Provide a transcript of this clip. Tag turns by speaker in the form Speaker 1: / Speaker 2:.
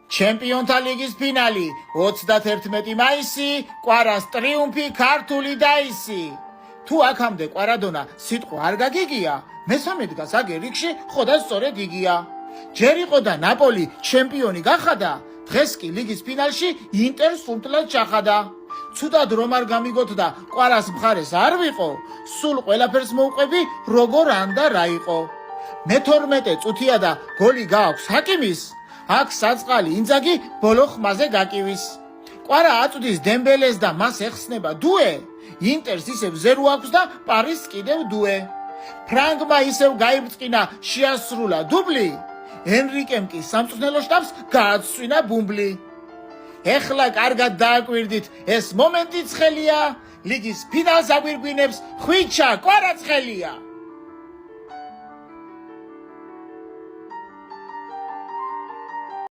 Speaker 1: ჩემპიონთა ლიგის ფინალი 31 მაისი, კვარას ტრიუმფი ქართული დაისი. თუ აქამდე კვარადონა სიტყვა არ გაგიგია, მესამე დგას აგ რიგში ხოდა სწორედ იგია. ჯერ იყო და ნაპოლი ჩემპიონი გახადა, დღეს კი ლიგის ფინალში ინტერ სულთლად ჩახადა. ცუდად რომ არ გამიგოთ და კვარას მხარეს არ ვიყო, სულ ყველაფერს მოვყვები როგორ ან და რა იყო. მე-12 წუთია და გოლი გააქვს ჰაკიმის, აქ საწყალი ინძაგი ბოლო ხმაზე გაკივის. კვარა აწვდის დემბელეს და მას ეხსნება დუე, ინტერს ისევ ზერო აქვს და პარის კიდევ დუე. ფრანგმა ისევ გაიბრწყინა შეასრულა დუბლი, ენრიკემ კი სამწვრთნელო შტაბს გააცვინა ბუმბლი. ეხლა კარგად დააკვირდით, ეს მომენტი ცხელია, ლიგის ფინალს აგვირგვინებს ხვიჩა კვარაცხელია.